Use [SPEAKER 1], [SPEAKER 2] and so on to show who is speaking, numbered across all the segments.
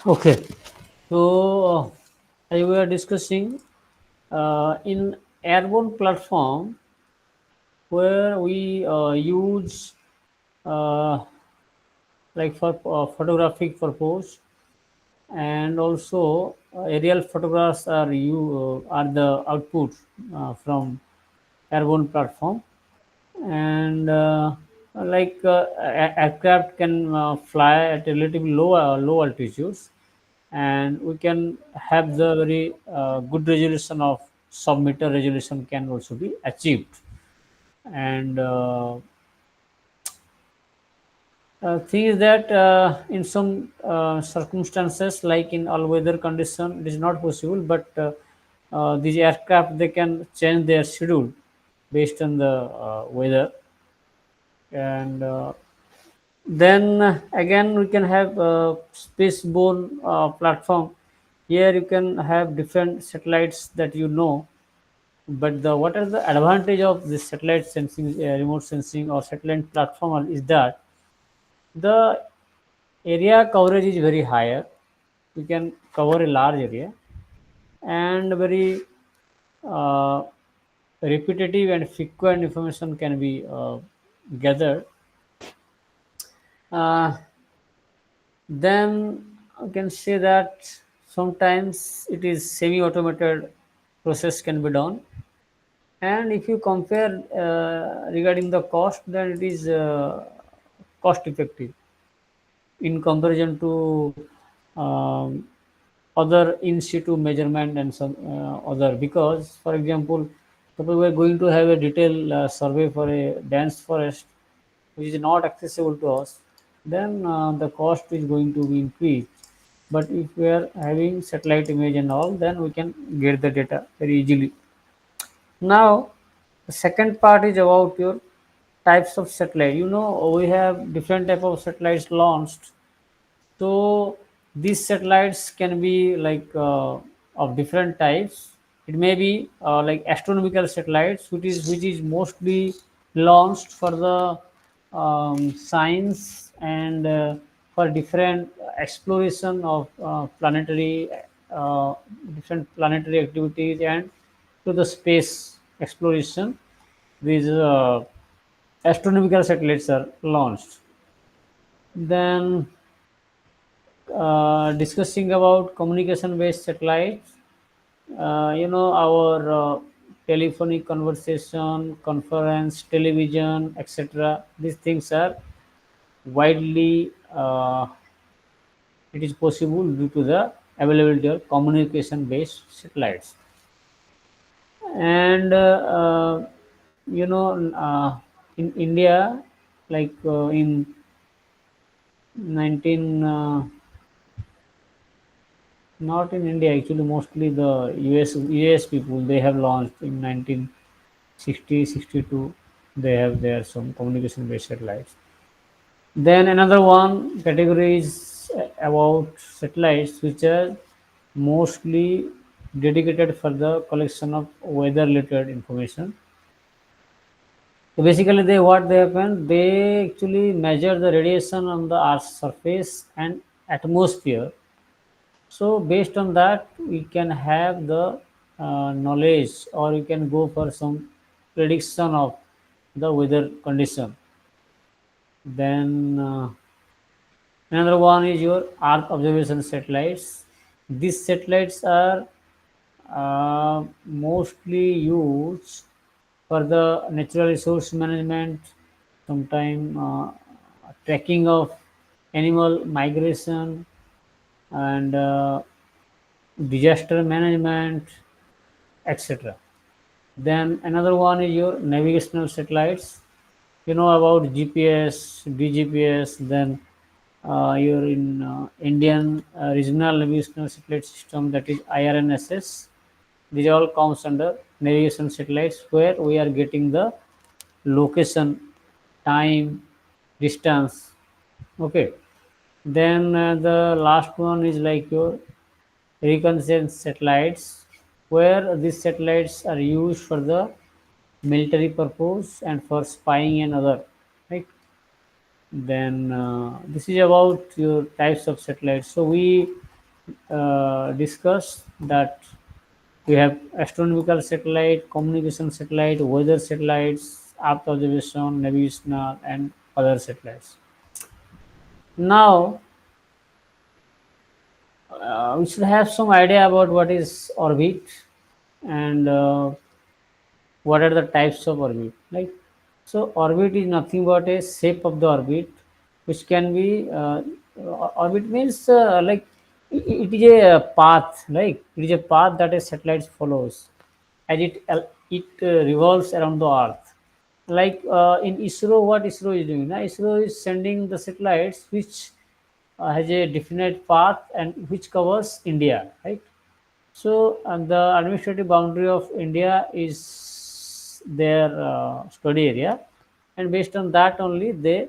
[SPEAKER 1] Okay, so as we are discussing in airborne platform where we use uh, like for photographic purpose, and also aerial photographs are the output from airborne platform, and aircraft can fly at a relatively low altitudes, and we can have the very good resolution of sub-meter resolution can also be achieved. And thing is that in some circumstances, like in all weather condition, it is not possible. But these aircraft, they can change their schedule based on the weather, and then again we can have spaceborne platform. Here you can have different satellites that you know, but the what are the advantage of this satellite sensing, remote sensing or satellite platform is that the area coverage is very higher. You can cover a large area, and very uh, repetitive and frequent information can be gathered. Uh, then I can say that sometimes it is semi-automated process can be done. And if you compare regarding the cost, then it is cost effective in comparison to um, other in situ measurement and some other. Because for example, suppose we are going to have a detailed survey for a dense forest which is not accessible to us, then the cost is going to be increased. But if we are having satellite image and all, then we can get the data very easily. Now, the second part is about your types of satellite. You know, we have different type of satellites launched. So these satellites can be like of different types. It may be like astronomical satellites, which is mostly launched for the science and for different exploration of planetary uh, different planetary activities and to the space exploration. These astronomical satellites are launched. Then discussing about communication based satellites, our telephonic conversation, conference, television, etc. These things are widely it is possible due to the availability of communication based satellites. And in India, like in 19 not in India, actually mostly the US people, they have launched in 1960 62. They have their some communication based satellites. Then another one category is about satellites which are mostly dedicated for the collection of weather related information. So basically, they happen, they actually measure the radiation on the Earth's surface and atmosphere. So based on that, we can have the knowledge, or you can go for some prediction of the weather condition. Then another one is your Earth observation satellites. These satellites are mostly used for the natural resource management, sometime tracking of animal migration, and disaster management, etc. Then another one is your navigational satellites. You know about GPS, DGPS. Then you're in Indian regional navigational satellite system, that is IRNSS. These all comes under navigation satellites, where we are getting the location, time, distance. Okay. Then the last one is like your reconnaissance satellites, where these satellites are used for the military purpose and for spying and other, right. Then this is about your types of satellites. So we discussed that we have astronomical satellite, communication satellite, weather satellites, Earth observation, navigational, and other satellites. Now, we should have some idea about what is orbit and what are the types of orbit. Like, so orbit is nothing but a shape of the orbit, which can be orbit means like it is a path, like it is a path that a satellite follows as it revolves around the Earth. Like in ISRO, what ISRO is doing? Now, ISRO is sending the satellites which has a definite path and which covers India, right? So, the administrative boundary of India is their study area, and based on that only they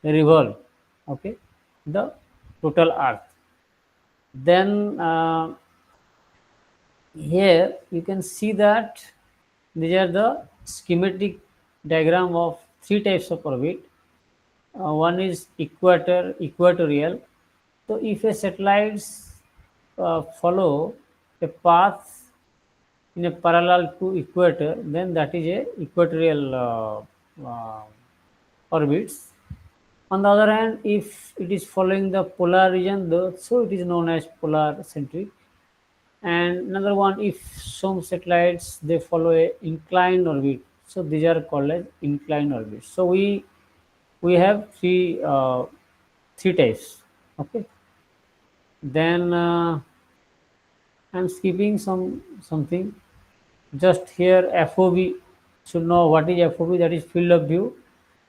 [SPEAKER 1] revolve, okay, the total Earth. Then here you can see that these are the schematic diagram of three types of orbit. One is equatorial. So, if a satellites follow a path in a parallel to equator, then that is a equatorial orbits. On the other hand, if it is following the polar region, so it is known as polar centric. And another one, if some satellites they follow a inclined orbit, so these are called as inclined orbits. So we have three types. Okay. Then I'm skipping something. Just here FOV should know what is FOV, that is field of view.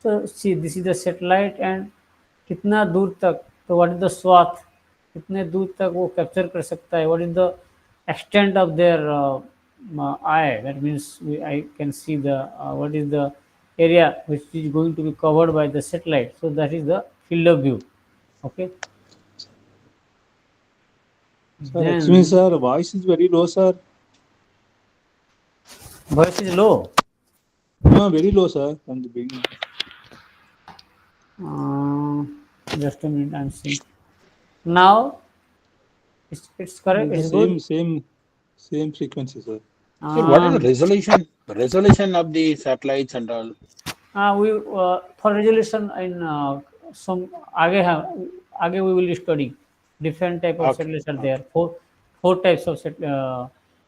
[SPEAKER 1] So see, this is the satellite and कितना दूर तक, तो what is the swath, कितने दूर तक वो capture कर सकता है, what is the extent of their eye, that means I can see the what is the area which is going to be covered by the satellite, so that is the field of view. Okay.
[SPEAKER 2] Sir, excuse me,
[SPEAKER 1] Then
[SPEAKER 2] sir. Voice is very low, sir.
[SPEAKER 1] voice is low.
[SPEAKER 2] No, very low, sir, from the beginning.
[SPEAKER 1] uh, just a minute, I'm seeing now. It's correct,
[SPEAKER 2] It's the
[SPEAKER 1] it's good.
[SPEAKER 2] same frequency, sir.
[SPEAKER 3] Sir, what is the
[SPEAKER 1] um,
[SPEAKER 3] resolution of the satellites and all?
[SPEAKER 1] we for resolution in some आगे have आगे we will study different type of
[SPEAKER 3] Okay,
[SPEAKER 1] satellites are there.
[SPEAKER 3] okay.
[SPEAKER 1] Four types of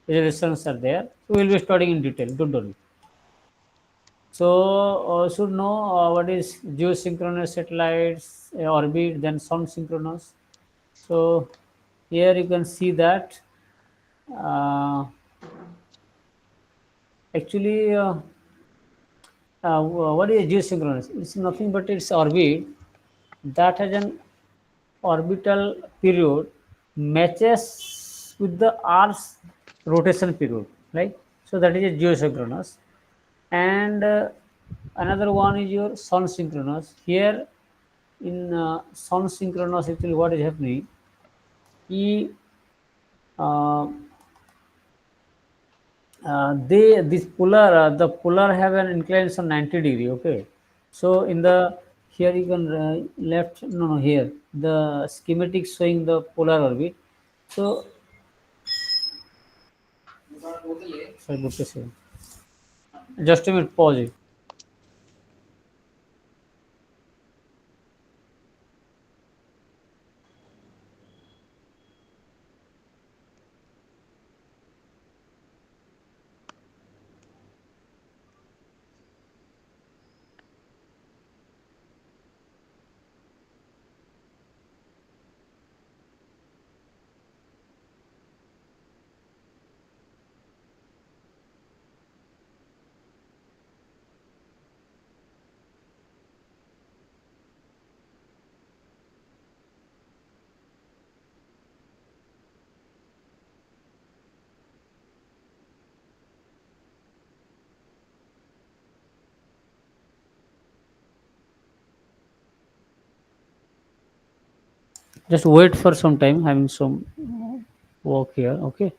[SPEAKER 1] resolutions are there, so we will be studying in detail, don't worry. So should know what is geosynchronous satellites, orbit, then sun synchronous. So here you can see that uh, actually what is geosynchronous? It's nothing but its orbit that has an orbital period matches with the Earth's rotation period, right? So that is a geosynchronous. And another one is your sun synchronous. Here in sun synchronous, actually what is happening? Uh, they this polar the polar have an inclination 90-degree. Okay, so in the here you can left, no, here the schematic showing the polar orbit. So sorry, book a second. Just a minute, pause it. Just wait for some time, having some work here. Okay.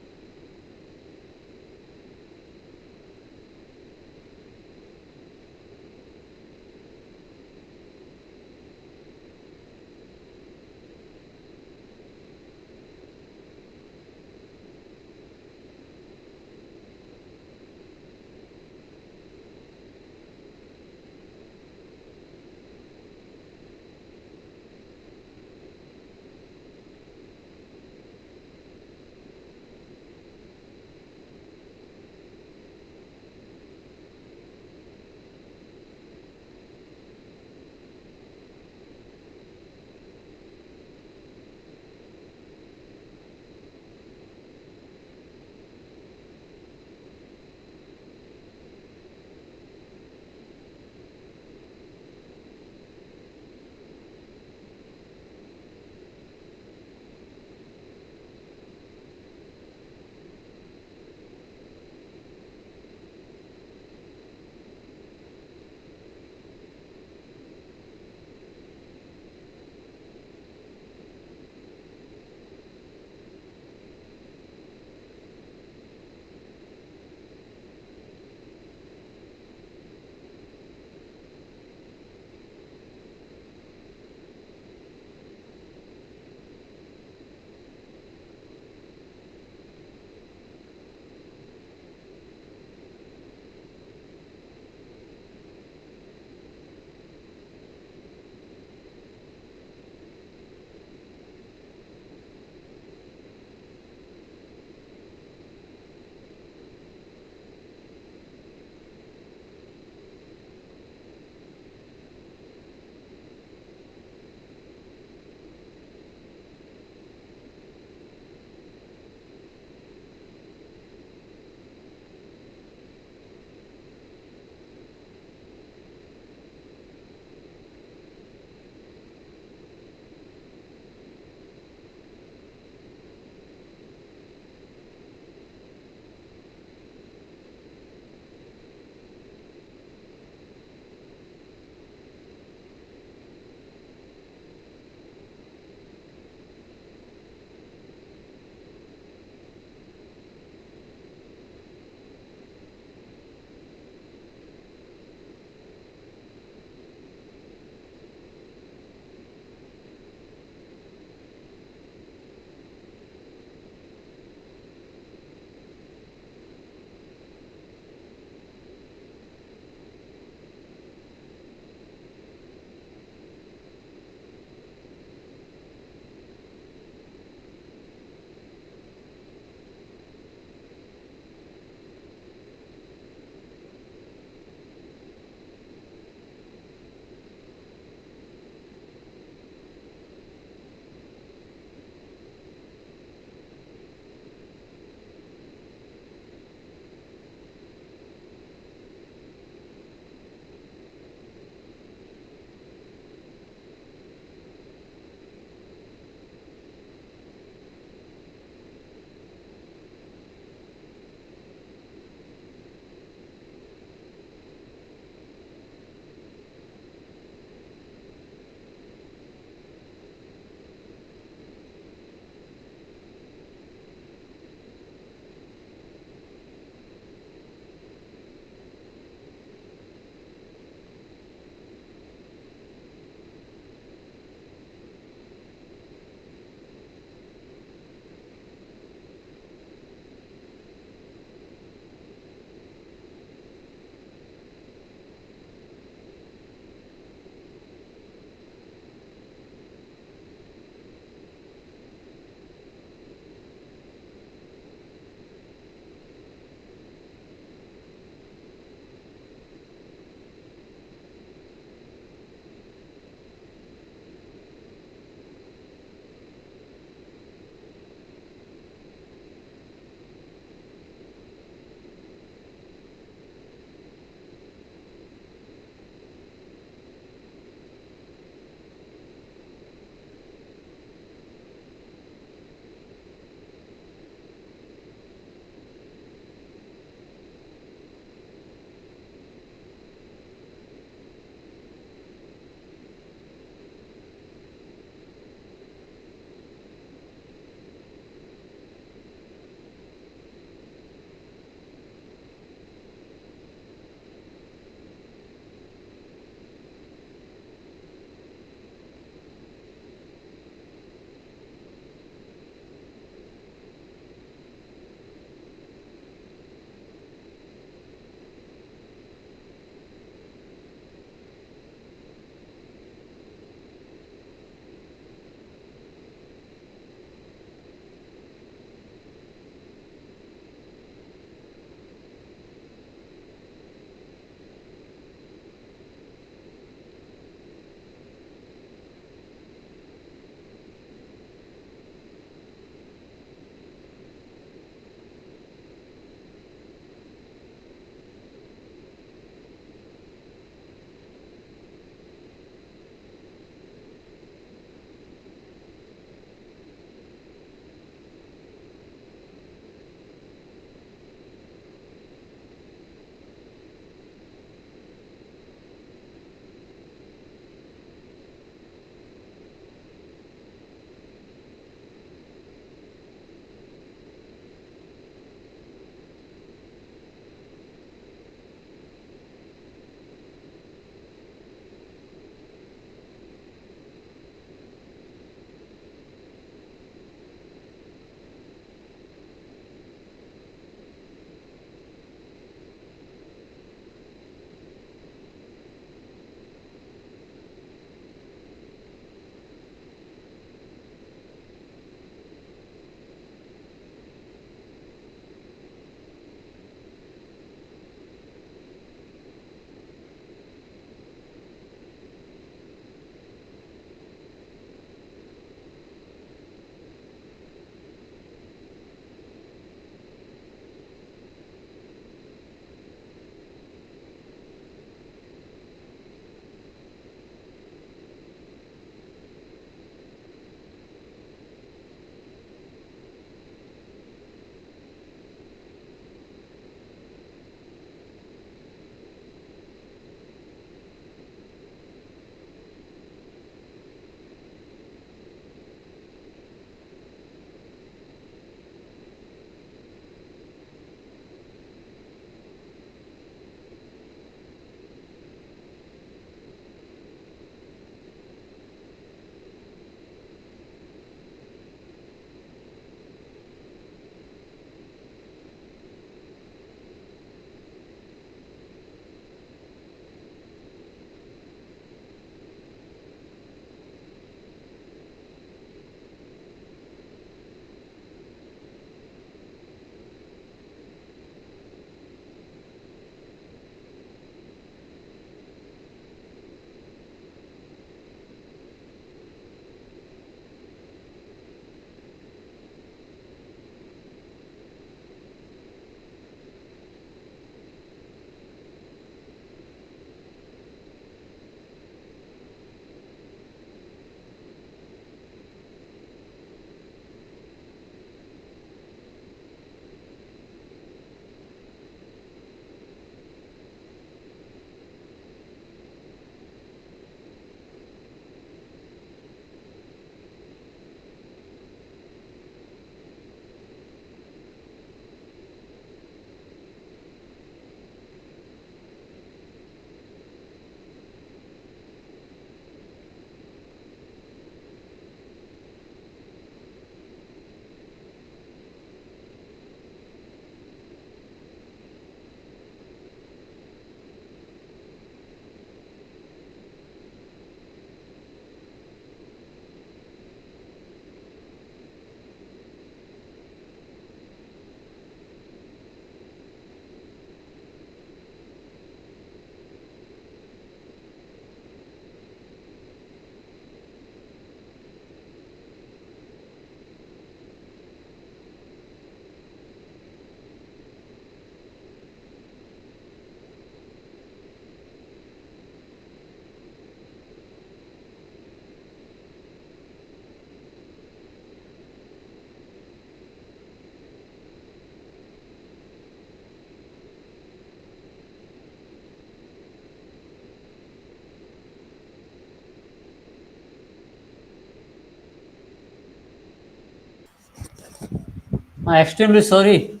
[SPEAKER 1] I'm extremely sorry.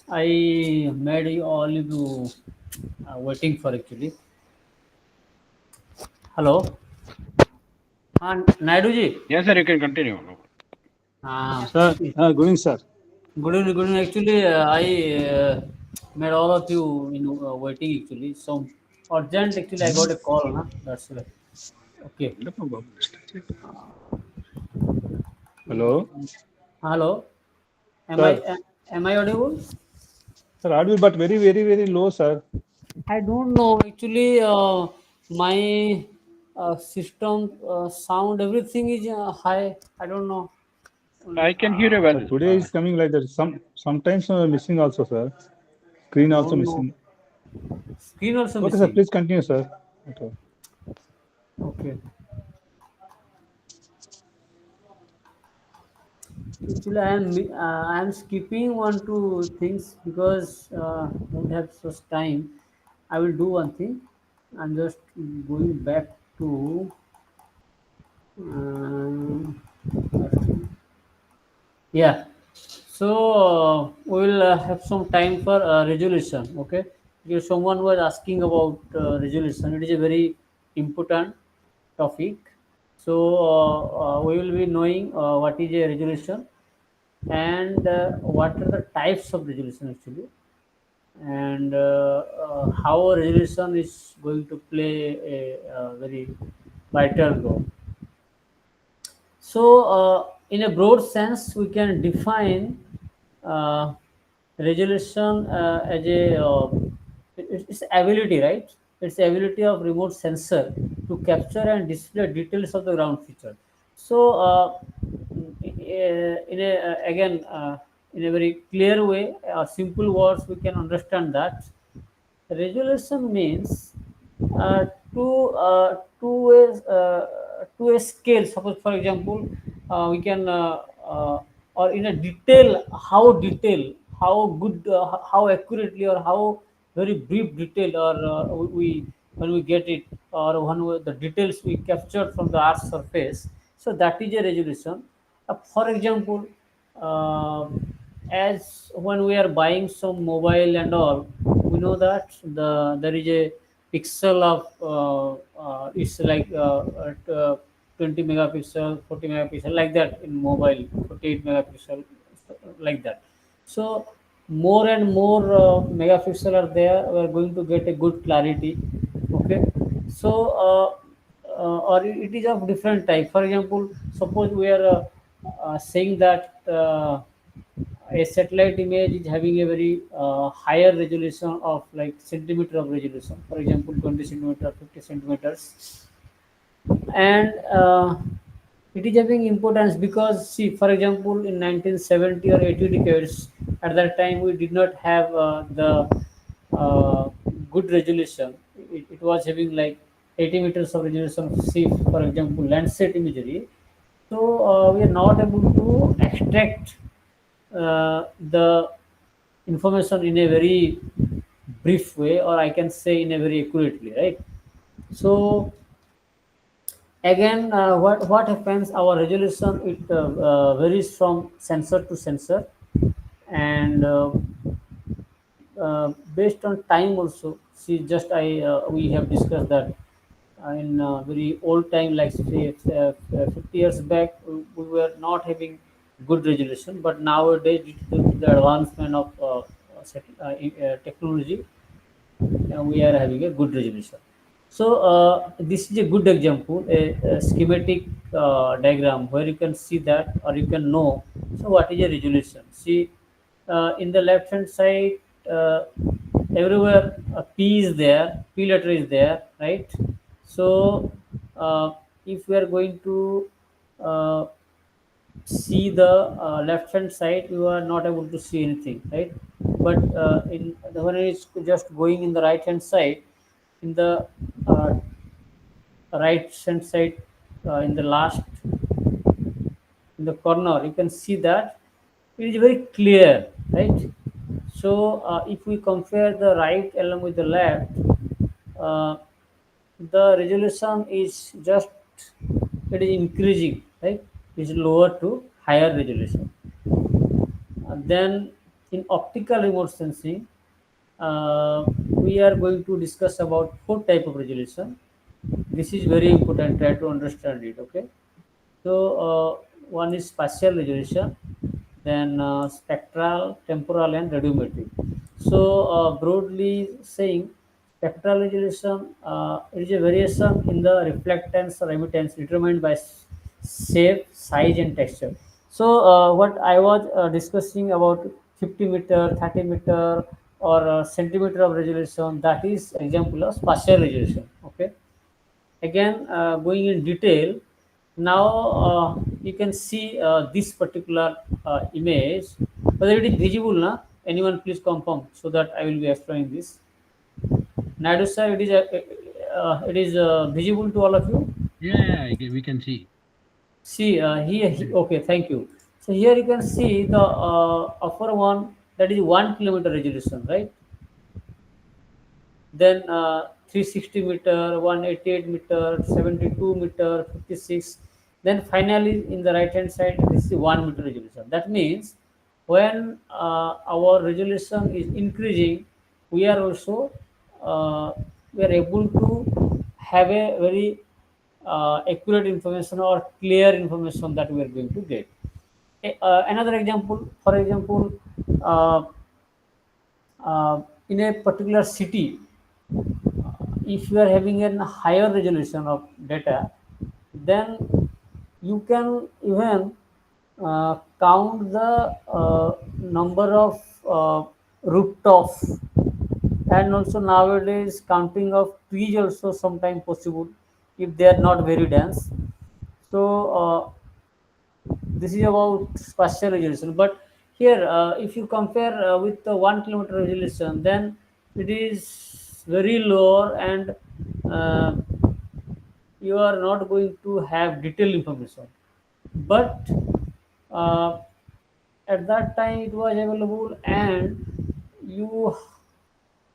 [SPEAKER 1] I made you all of you waiting for actually. Hello, Naidu ji.
[SPEAKER 3] Yes, sir, you can continue. No.
[SPEAKER 1] Uh,
[SPEAKER 2] Sir, good evening, sir.
[SPEAKER 1] Good evening, good evening. Actually, I made all of you, waiting actually. So urgent. Actually, I got a call. Na? That's why. Okay.
[SPEAKER 2] Hello,
[SPEAKER 1] Hello. Am I
[SPEAKER 2] sir.
[SPEAKER 1] am I audible?
[SPEAKER 2] Sir, audible, but very, very, very low, sir.
[SPEAKER 1] I don't know. Actually, my system sound everything is high. I don't know.
[SPEAKER 3] I can hear you well.
[SPEAKER 2] Sir, today is coming like that. Sometimes missing also, sir.
[SPEAKER 1] I
[SPEAKER 2] Screen also
[SPEAKER 1] don't know.
[SPEAKER 2] missing.
[SPEAKER 1] Screen also
[SPEAKER 2] Okay, sir.
[SPEAKER 1] missing.
[SPEAKER 2] Please continue, sir. Okay.
[SPEAKER 1] Okay. Actually, I am skipping one two things because don't have such time. I will do one thing. I'm just going back to. Yeah. So we will have some time for resolution. Okay. Because someone was asking about resolution. It is a very important topic. So we will be knowing what is a resolution and what are the types of resolution actually, and how a resolution is going to play a very vital role. So, in a broad sense, we can define uh, resolution as a it's ability, right? It's the ability of remote sensor to capture and display details of the ground feature. So, in a again in a very clear way, simple words, we can understand that resolution means uh, to a scale. Suppose, for example, we can or in a detail, how good, how accurately, or how very brief detail, or we when we get it, or the details we captured from the Earth's surface. So that is a resolution. For example, uh, as when we are buying some mobile and all, we know that there is a pixel of it's like 20 megapixel, 40 megapixel, like that in mobile, 48 megapixel, like that. So more and more megapixel are there, we are going to get a good clarity. Okay. So or it is of different type. For example, suppose we are saying that a satellite image is having a very higher resolution of like centimeter of resolution, for example 20 centimeter, 50 centimeters, and it is having importance because, see, for example, in 1970 or 80 decades, at that time we did not have the uh, good resolution. It was having like 80 meters of resolution. See, for example, Landsat imagery. So we are not able to extract the information in a very brief way, or I can say in a very accurately, right? So again, what happens? Our resolution, it varies from sensor to sensor, and based on time also. See, just I we have discussed that in very old time, like say, 50 years back, we were not having good resolution, but nowadays, due to the advancement of technology, we are having a good resolution. So this is a good example, a schematic diagram where you can see that, or you can know. So what is a resolution? See, in the left hand side, uh, everywhere P is there, P letter is there, right? So if we are going to uh, see the left hand side, you are not able to see anything, right? But in the when it's just going in the right hand side, in the uh, right hand side, in the last, in the corner, you can see that it is very clear, right? So if we compare the right along with the left, uh, the resolution is just, it is increasing, right? It's lower to higher resolution. Then in optical remote sensing, we are going to discuss about four type of resolution. This is very important. Try to understand it. Okay. So one is spatial resolution, then spectral, temporal, and radiometric. So broadly saying, spectral resolution is a variation in the reflectance or emittance determined by shape, size, and texture. So what I was discussing about 50 meter, 30 meter, or centimeter of resolution, that is example of spatial resolution. Okay. Again, going in detail, now you can see this particular image, whether it is visible na. Anyone please confirm so that I will be explaining this. Naidu sir, it is visible to all of you.
[SPEAKER 4] Yeah, we can see.
[SPEAKER 1] See here, okay, thank you. So here you can see the upper one, that is 1 kilometer resolution, right? Then 360 meter, 188 meter, 72 meter, 56. Then finally in the right hand side, this is 1 meter resolution. That means when our resolution is increasing, we are also we are able to have a very accurate information or clear information that we are going to get. Another example, for example, uh, in a particular city, if you are having a higher resolution of data, then you can even count the number of rooftops, and also nowadays counting of trees also sometimes possible if they are not very dense. So this is about spatial resolution. But here if you compare with the 1 kilometer resolution, then it is very lower, and uh, you are not going to have detailed information. But uh, at that time it was available, and you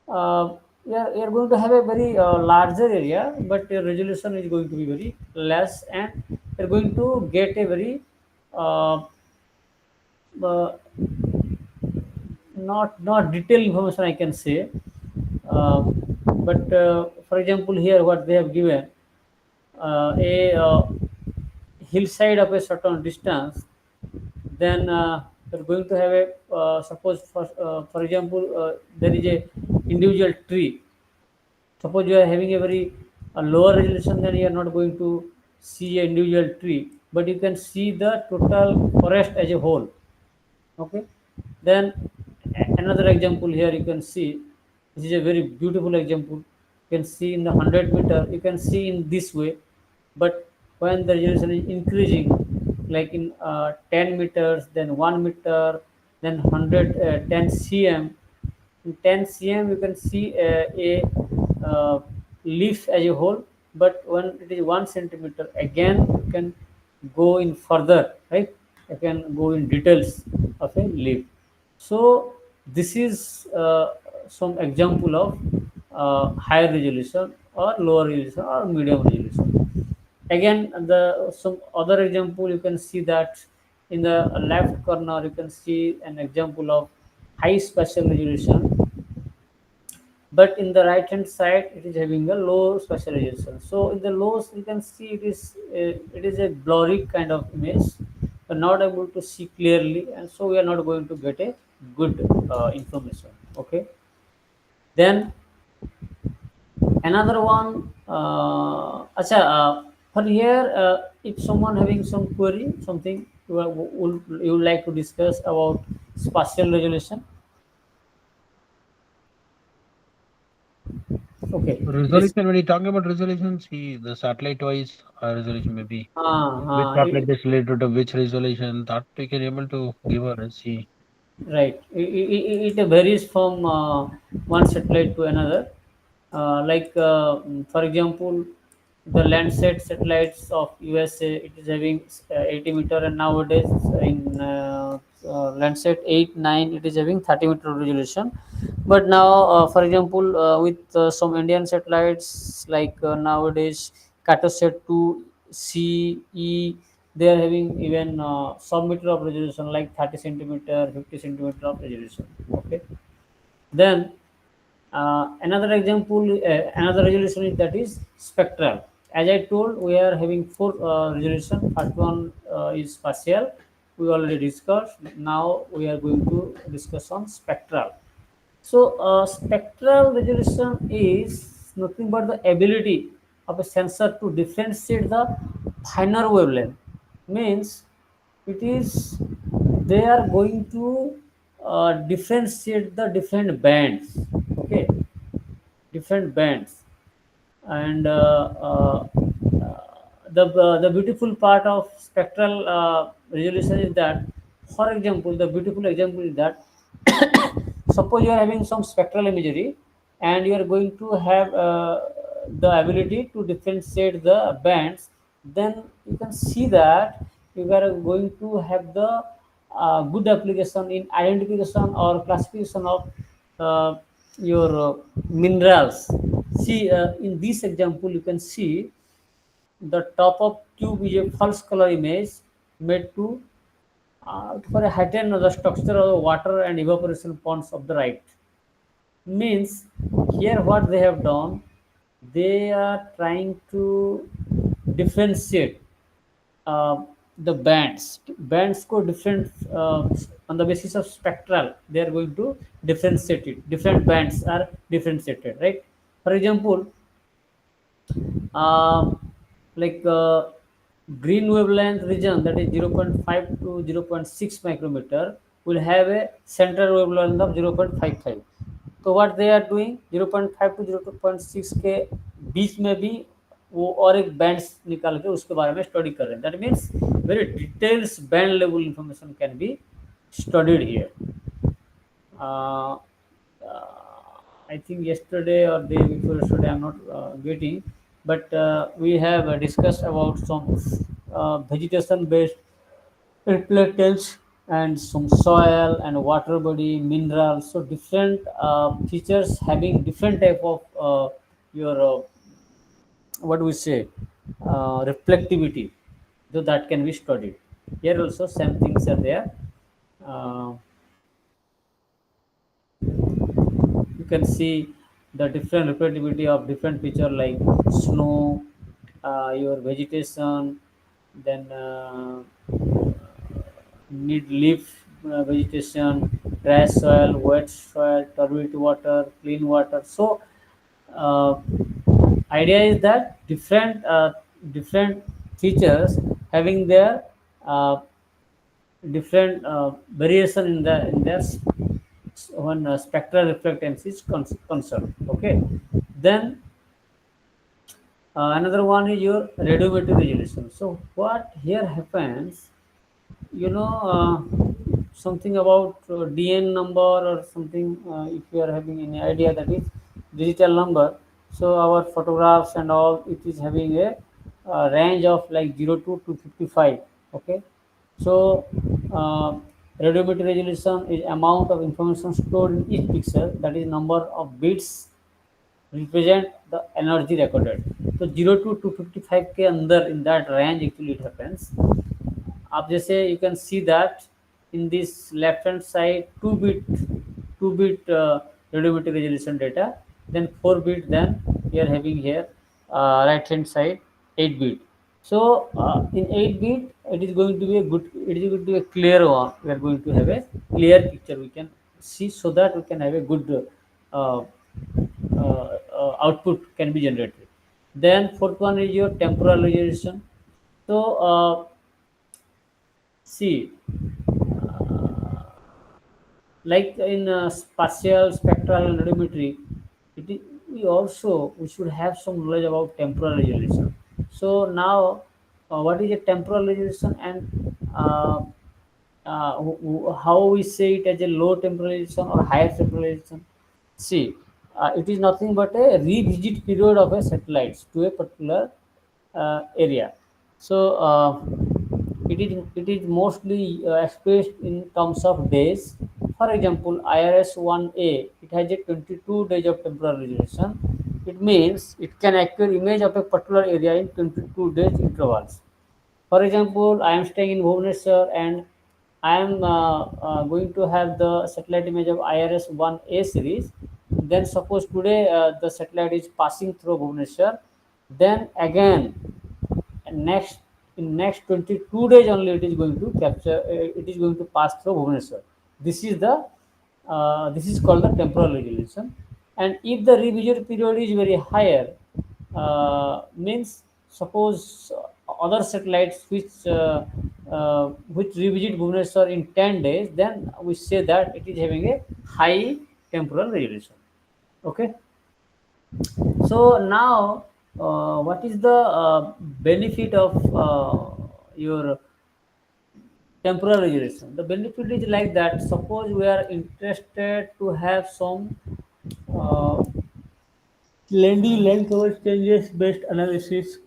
[SPEAKER 1] you're going to have a very larger area, but your resolution is going to be very less, and you're going to get a very uh, uh, not detailed information, I can say. uh, but for example, here what they have given, a hillside of a certain distance, then you're going to have a suppose for example, there is a individual tree. Suppose you are having a very lower resolution, then you are not going to see an individual tree, but you can see the total forest as a whole. Okay. Then another example, here you can see, this is a very beautiful example. You can see in the 100 meter, you can see in this way. But when the resolution is increasing, like in 10 meters, then 1 meter, then 100 10 cm, in 10 cm you can see a leaf as a whole. But when it is 1 centimeter, again you can go in further, right? You can go in details of a leaf. So this is some example of higher resolution or lower resolution or medium resolution. Again, the some other example, you can see that in the left corner you can see an example of high spatial resolution, but in the right hand side it is having a low spatial resolution. So in the lows you can see it is a blurry kind of image. We're not able to see clearly, and so we are not going to get a good information. Okay. Then another one, acha, for here, if someone having some query, something you would like to discuss about spatial resolution. Okay, please.
[SPEAKER 4] Resolution, when you talk about resolution, see the satellite wise resolution, maybe which
[SPEAKER 1] Uh,
[SPEAKER 4] satellite is related to which resolution, that we can able to give a see.
[SPEAKER 1] Right. It varies from one satellite to another. For example, the Landsat satellites of USA, it is having 80 meter, and nowadays in Landsat 8, 9, it is having 30 meter resolution. But now, for example, with some Indian satellites, like nowadays Cartosat 2 CE, they are having even sub-meter of resolution, like 30 centimeter, 50 centimeter of resolution. Okay. Then another resolution is, that is spectral. As I told, we are having four resolution. First one is spatial. We already discussed. Now we are going to discuss on spectral. So, spectral resolution is nothing but the ability of a sensor to differentiate the finer wavelength. Means it is, they are going to differentiate the different bands. Okay, different bands. And the beautiful part of spectral resolution is that, for example, the beautiful example is that suppose you are having some spectral imagery and you are going to have the ability to differentiate the bands, then you can see that you are going to have the good application in identification or classification of your minerals. See, in this example, you can see the top of tube is a false color image made to for a heighten the structure of the water and evaporation ponds of the right. Means here what they have done, they are trying to differentiate uh, the bands. Bands go different on the basis of spectral. They are going to differentiate it. Different bands are differentiated, right? For example, uh, like green wavelength region, that is 0.5 to 0.6 micrometer, will have a central wavelength of 0.55. तो what they are doing, 0.5 to 0.6 के बीच में भी वो और एक bands निकाल के उसके बारे में स्टडी कर रहे हैं. That means very details band level information can be studied here. uh, I think yesterday or day before yesterday, I'm not getting, but we have discussed about some vegetation-based reflectance and some soil and water body minerals. So different features having different type of your what do we say, reflectivity. So that can be studied. Here also same things are there. Uh, you can see the different reflectivity of different feature like snow, your vegetation, then need leaf vegetation, dry soil, wet soil, turbid water, clean water. So uh, idea is that different features having their uh, different variation in their when spectral reflectance is concerned. Okay, then another one is your radiometric resolution. So what here happens, you know, something about DN number or something, if you are having any idea, that is digital number. So our photographs and all, it is having a range of like 0 to 255. Okay, so radiometric resolution is amount of information stored in each pixel, that is number of bits represent the energy recorded. So 0 to 255 के अंदर, in that range actually it happens. आप जैसे you can see that in this left hand side 2 bit radiometric resolution data, then 4 bit, then we are having here right hand side 8 bit. So in 8 bit it is going to be a good, it is going to be a clear one. We are going to have a clear picture we can see, so that we can have a good uh, output can be generated. Then fourth one is your temporal resolution. So see, like in spatial, spectral, and radiometry, we should have some knowledge about temporal resolution. So now, what is a temporal resolution, and how we say it as a low temporal resolution or higher temporal resolution? See, it is nothing but a revisit period of a satellite to a particular area. So it is mostly expressed in terms of days. For example, IRS-1A, it has a 22 days of temporal resolution. It means it can acquire image of a particular area in 22 days intervals. For example, I am staying in Bhubaneswar and I am going to have the satellite image of IRS-1A series. Then suppose today the satellite is passing through Bhubaneswar. Then again, next in next 22 days only it is going to capture. It is going to pass through Bhubaneswar. This is the this is called the temporal resolution. And if the revision period is very higher, means suppose other satellites which revisit Bhubaneswar in 10 days, then we say that it is having a high temporal resolution. Okay. So now, what is the benefit of your temporal resolution? The benefit is like that. Suppose we are interested to have some uh, land cover changes based analysis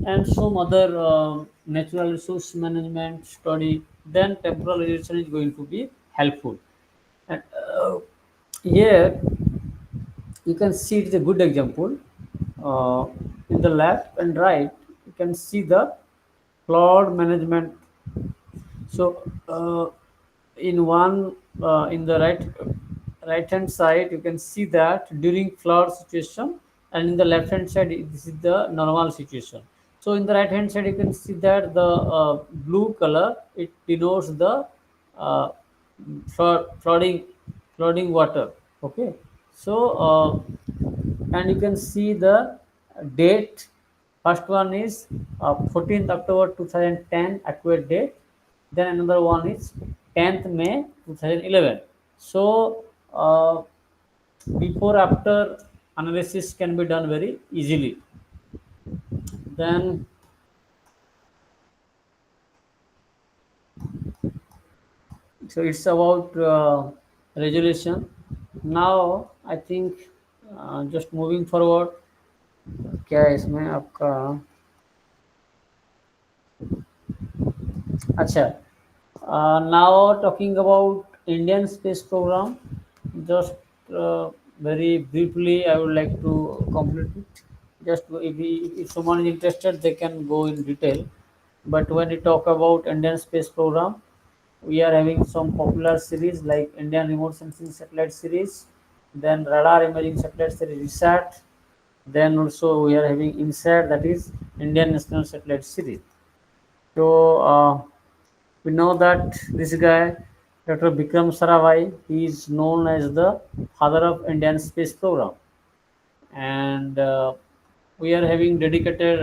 [SPEAKER 1] and some other natural resource management study, then temporal resolution is going to be helpful. And here you can see it is a good example. In the left and right, you can see the cloud management. So in one in the right hand side, you can see that during flood situation, and in the left hand side, this is the normal situation. So in the right hand side, you can see that the blue color, it denotes the uh, flooding water. Okay. So and you can see the date. First one is 14th October 2010 accurate date. Then another one is 10th May 2011. So before after analysis can be done very easily. Then so it's about resolution. Now I think just moving forward, क्या है इसमें आपका अच्छा now talking about Indian space program, just very briefly I would like to complete it. Just if someone is interested, they can go in detail. But when we talk about Indian space program, we are having some popular series like Indian remote sensing satellite series, then radar imaging satellite series RISAT, then also we are having INSAT, that is Indian national satellite series. So we know that this guy, Dr. Bikram Sarabhai, he is known as the father of Indian space program, and we are having dedicated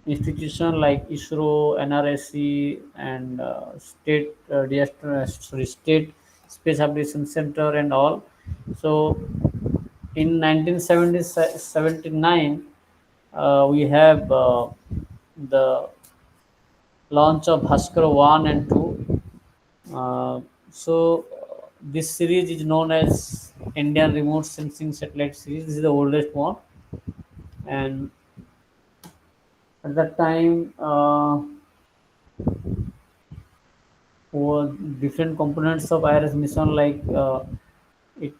[SPEAKER 1] institution like ISRO, NRSC, and state space application center and all. So in 1979, we have the launch of Bhaskar 1 and 2. So this series is known as Indian Remote Sensing Satellite Series. This is the oldest one, and at that time, different components of IRS mission like it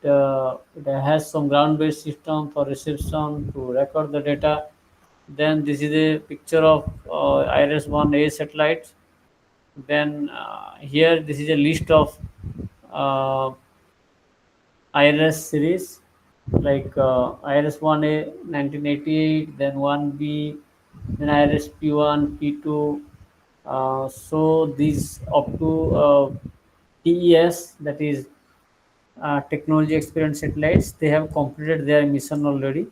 [SPEAKER 1] has some ground-based system for reception to record the data. Then this is a picture of IRS-1A satellite. Then here this is a list of uh, IRS series like IRS-1A 1988, then 1B, then IRS P1, P2. So these up to TES, that is technology experience satellites, they have completed their mission already.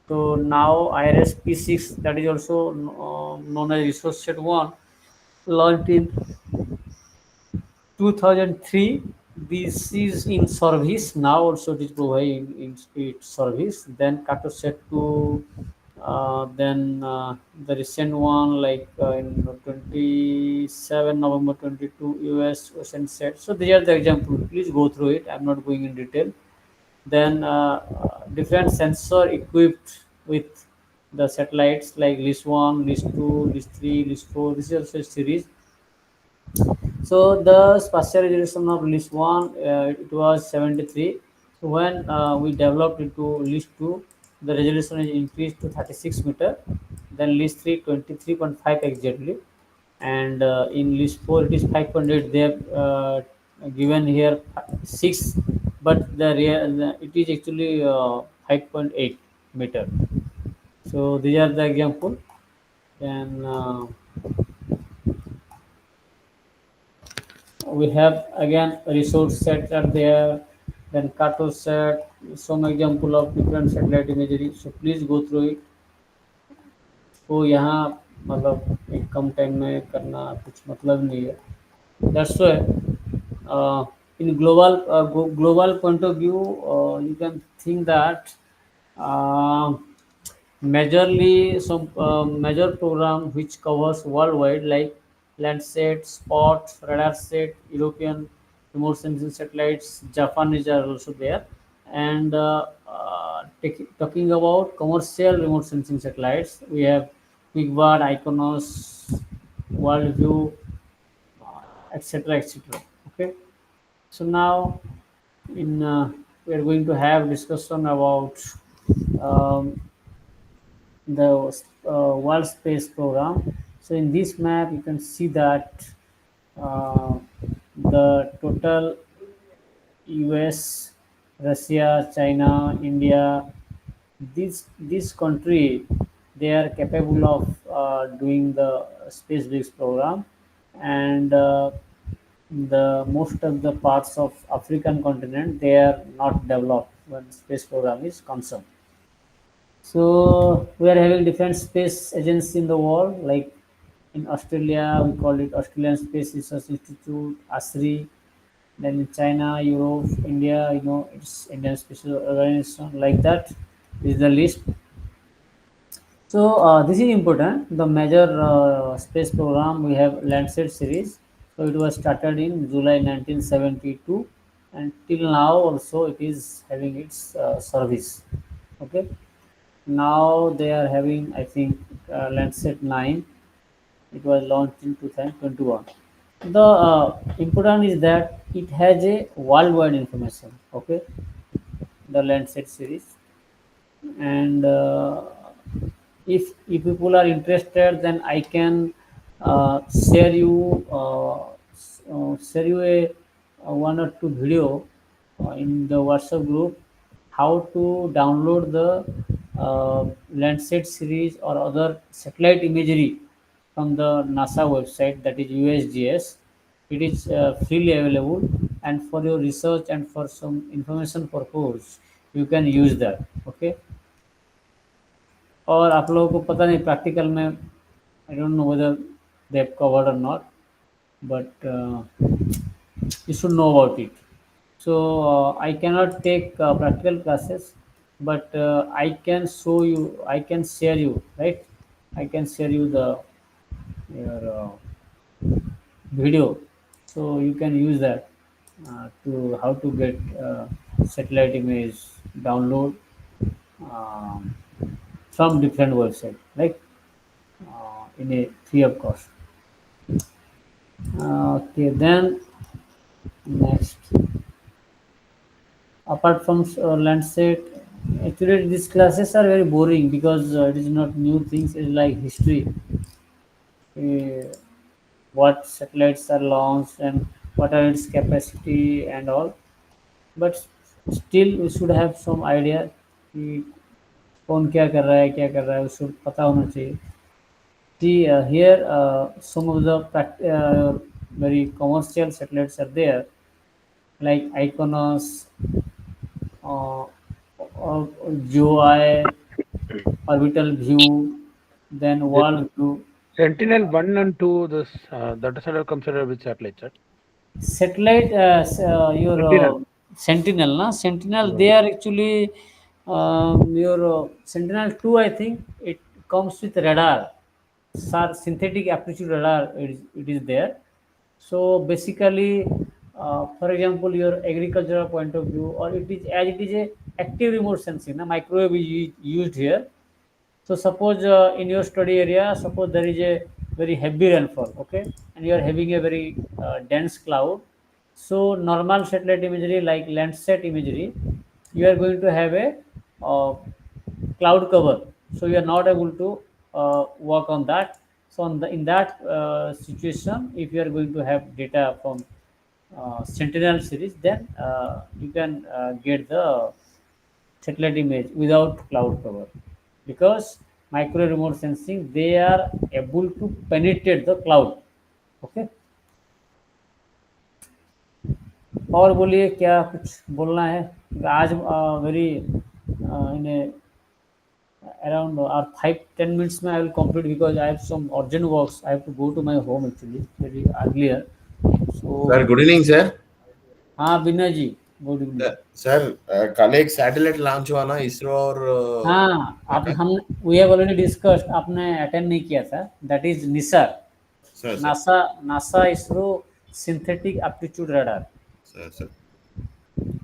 [SPEAKER 1] So now IRS P6, that is also known as resource set 1, launched in 2003. This is in service now, also it is providing in its service. Then Cartosat 2, then the recent one like in 27 November 22 US Ocean set. So these are the examples. Please go through it. I'm not going in detail. Then different sensor equipped with the satellites like list 1, list 2, list 3, list 4. This is also a series. So the spatial resolution of list 1, it was 73. So when we developed it to list 2, the resolution is increased to 36 meter. then list 3 23.5 exactly, and in list 4 it is 5.8. They have given here 6, but it is actually 5.8 meter. So these are the example. Then we have again resource sets are there, then carto set, some example of different satellite imagery. So please go through it. तो यहाँ मतलब एक कम time में करना कुछ मतलब नहीं है. That's why in global point of view, you can think that uh, majorly some major program which covers worldwide like Landsat, Spot, Radarsat, European remote sensing satellites, Japanese are also there, and talking about commercial remote sensing satellites, we have QuickBird, Iconos, Worldview, etc. etc. Okay, so now in we are going to have discussion about um, the World Space Program. So in this map, you can see that uh, the total US, Russia, China, India, this country, they are capable of doing the space-based program, and the most of the parts of African continent, they are not developed when space program is concerned. So we are having different space agencies in the world, like in Australia, we call it Australian Space Research Institute, ASRI. Then in China, Europe, India, it's Indian Space Organization, like that is the list. So this is important. The major space program we have Landsat series. So it was started in July 1972, and till now also it is having its service. Okay. Now they are having, I think, Landsat 9. It was launched in 2021. The important is that it has a worldwide information. Okay, the Landsat series, and if people are interested, then I can share you a one or two video in the WhatsApp group, how to download the Landsat series or other satellite imagery from the NASA website, that is USGS. It is freely available, and for your research and for some information purpose, you can use that. Okay. और आप लोगों को पता नहीं practical में, I don't know whether they have covered और not, but you should know about it. So I cannot take practical classes, but I can show you, I can share you, right? I can share you the your video, so you can use that to how to get satellite image download um, from different website, like in a free of cost. Okay, then next, apart from Landsat, actually these classes are very boring because it is not new things. It's like history, uh, what satellites are launched and what are its capacity and all. But still, we should have some idea कि कौन क्या कर रहा है, क्या कर रहा है, उसको पता होना चाहिए. See here, some of the very commercial satellites are there, like Iconos, uh, GeoEye, Orbital View, then
[SPEAKER 4] The
[SPEAKER 1] Wall View.
[SPEAKER 4] Sentinel 1 and 2, this that is are considered with satellites, right?
[SPEAKER 1] Satellite, your
[SPEAKER 4] Sentinel.
[SPEAKER 1] Sentinel, na? Sentinel,
[SPEAKER 4] Yeah.
[SPEAKER 1] they are actually your Sentinel 2, I think it comes with radar. Synthetic aperture radar, it is there. So basically, for example, your agricultural point of view, or it is as it is a active remote sensing, na? Microwave is used here. So suppose in your study area, suppose there is a very heavy rainfall, okay, and you are having a very dense cloud. So normal satellite imagery like Landsat imagery, you are going to have a uh, cloud cover, so you are not able to work on that. So in that situation, if you are going to have data from Sentinel series, then you can get the satellite image without cloud cover, because micro remote sensing they are able to penetrate the cloud. Okay, और बोलिए क्या कुछ बोलना है आज? Very in around or 5-10 minutes में I will complete, because I have some urgent works. I have to go to my home actually very earlier.
[SPEAKER 5] Sir
[SPEAKER 1] So
[SPEAKER 5] good evening sir.
[SPEAKER 1] हाँ विनय जी, good evening.
[SPEAKER 5] Sir कल एक satellite launch हुआ ना इसरो और
[SPEAKER 1] हाँ आप
[SPEAKER 5] का?
[SPEAKER 1] हम वी हैव ऑलरेडी डिस्कस्ड, आपने अटेंड नहीं किया था। That is NISAR,
[SPEAKER 5] sir sir
[SPEAKER 1] NASA NASA ISRO synthetic एप्टीट्यूड radar.
[SPEAKER 5] Sir sir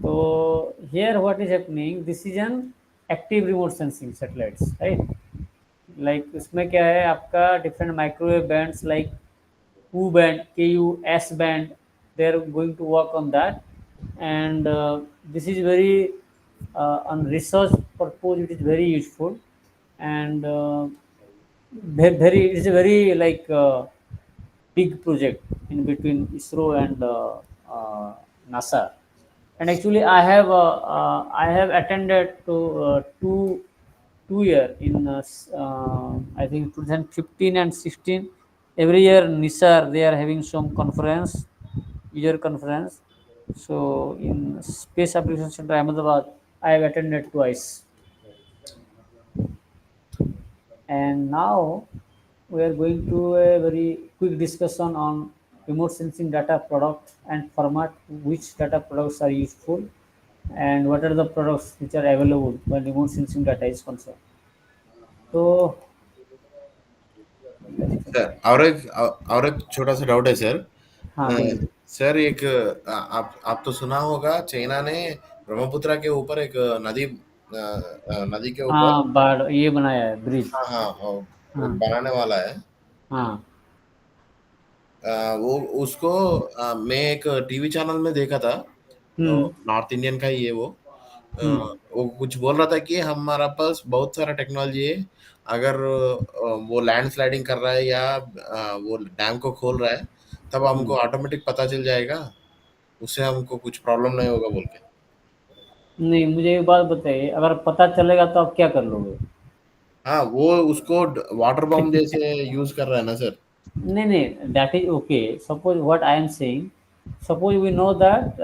[SPEAKER 1] So here what is happening, this is an active remote sensing satellites, right? Like इसमें क्या है आपका different microwave bands like U band, KU, S band, they are going to work on that, and this is very on research purpose. It is very useful, and very it is a very like big project in between ISRO and NASA. And actually, I have attended to two year in I think 2015 and 16. Every year NISAR they are having some conference, user conference. So in Space Application Center Ahmedabad, I have attended twice. And now we are going to a very quick discussion on remote sensing data product and format, which data products are useful, and what are the products which are available when remote sensing data is concerned. So
[SPEAKER 5] sir और एक छोटा सा doubt है sir.
[SPEAKER 1] हाँ बोलिए।
[SPEAKER 5] Sir एक आप तो सुना होगा चाइना ने ब्रह्मपुत्र के ऊपर एक नदी के ऊपर
[SPEAKER 1] हाँ बाढ़ ये बनाया है ब्रिज।
[SPEAKER 5] हाँ हाँ वो
[SPEAKER 1] हाँ
[SPEAKER 5] बनाने वाला है।
[SPEAKER 1] हाँ
[SPEAKER 5] वो उसको मैं एक टीवी चैनल में देखा था,
[SPEAKER 1] हम्म
[SPEAKER 5] नॉर्थ इंडियन का ही है वो।
[SPEAKER 1] हम्म
[SPEAKER 5] वो कुछ बोल रहा था कि हमारा पास बहुत सारा टेक्नोलॉजी है, अगर वो लैंड स्लाइडिंग कर रहा है या वो डैम को खोल रहा है तब हमको
[SPEAKER 1] हम्म।
[SPEAKER 5] ऑटोमेटिक पता चल जाएगा, उससे हमको कुछ प्रॉब्लम नहीं होगा बोल के।
[SPEAKER 1] नहीं मुझे एक बात बताइए, अगर पता चलेगा तो आप क्या कर लोगे?
[SPEAKER 5] हाँ वो उसको वाटर बम जैसे यूज कर रहा है ना सर।
[SPEAKER 1] नहीं नहीं, that is okay. Suppose what I am saying, suppose we know that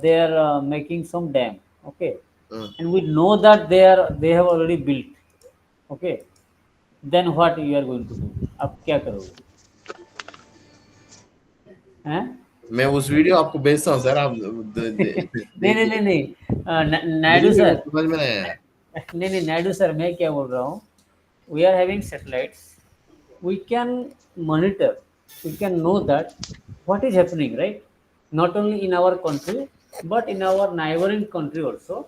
[SPEAKER 1] they are making some dam, okay,
[SPEAKER 5] हाँ,
[SPEAKER 1] and we know that they have already built, okay, then what you are going to do? आप क्या करोगे? हैं?
[SPEAKER 5] मैं उस video आपको भेजता हूँ सर, आप
[SPEAKER 1] नहीं नहीं
[SPEAKER 5] देखिए।
[SPEAKER 1] नहीं नहीं,
[SPEAKER 5] मुझे
[SPEAKER 1] नायडू
[SPEAKER 5] भी
[SPEAKER 1] सर,
[SPEAKER 5] समझ में नहीं आया।
[SPEAKER 1] नहीं नहीं नायडू सर, मैं क्या बोल रहा हूँ, we are having satellites, we can monitor, we can know that what is happening, right? Not only in our country but in our neighboring country also.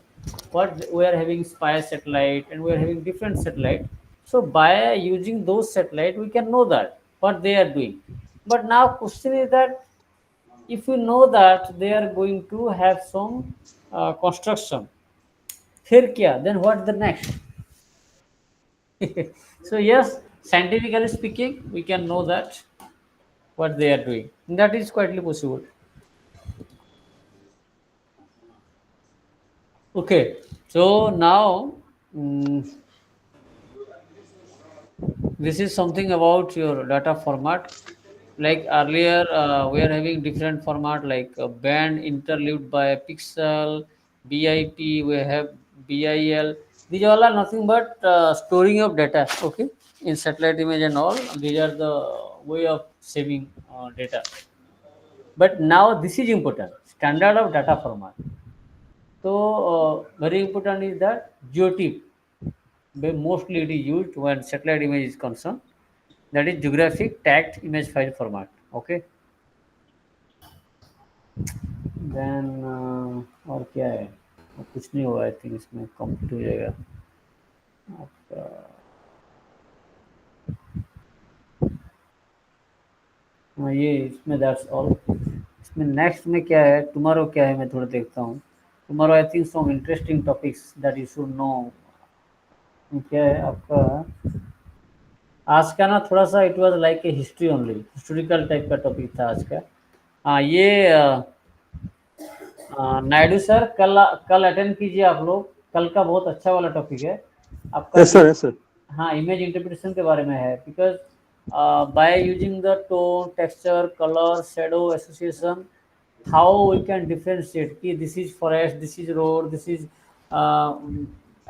[SPEAKER 1] What we are having spy satellite and we are having different satellite. So by using those satellite we can know that what they are doing. But now question is that if we know that they are going to have some construction, फिर क्या? Then what the next? So yes, scientifically speaking, we can know that what they are doing. That is quietly possible. Okay, so now this is something about your data format. Like earlier, we are having different format like band interleaved by pixel, BIP. We have BIL. These all are nothing but storing of data. Okay, in satellite image and all. These are the way of saving data. But now this is important. Standard of data format. So very important is that geotip. Mostly it is used when satellite image is concerned. That is geographic tagged image file format. Okay. Then और क्या है? और कुछ नहीं हुआ, I think इसमें complete हो जाएगा आपका। हाँ ये इसमें दैट्स ऑल। इसमें नेक्स्ट में क्या है, टुमारो क्या है, मैं थोड़ा देखता हूँ। Tomorrow I think some interesting topics that you should know. क्या है आपका आज का ना थोड़ा सा it was like a history only, historical type का टॉपिक था आज का। हाँ ये नायडू सर कल कल अटेंड कीजिए आप लोग, कल का बहुत अच्छा वाला टॉपिक है आपका।
[SPEAKER 2] Yes, sir. Yes, sir.
[SPEAKER 1] हाँ इमेज इंटरप्रिटेशन के बारे में है, because by using the tone, texture, colour, shadow association, how we can differentiate कि this is forest, this is road, this is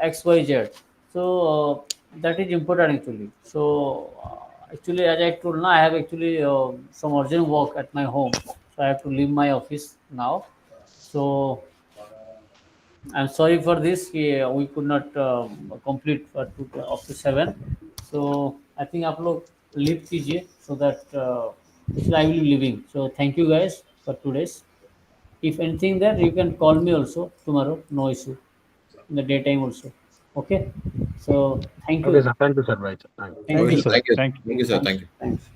[SPEAKER 1] X Y Z. So that is important actually. So actually as I told now, I have actually some urgent work at my home, so I have to leave my office now. So I'm sorry for this, we could not complete up to 7. So I think आप लोग leave कीजिए, so that I will be leaving. So thank you guys for today's. If anything there, you can call me also tomorrow, no issue, in the daytime also. Okay. So thank you.
[SPEAKER 4] Okay, sir. Thank you, sir. Right, sir. Thank you.
[SPEAKER 1] Thank
[SPEAKER 2] Okay,
[SPEAKER 1] you.
[SPEAKER 2] sir.
[SPEAKER 5] Thank you.
[SPEAKER 2] Thank you.
[SPEAKER 5] Thank you, sir. Thank you.
[SPEAKER 1] Thanks.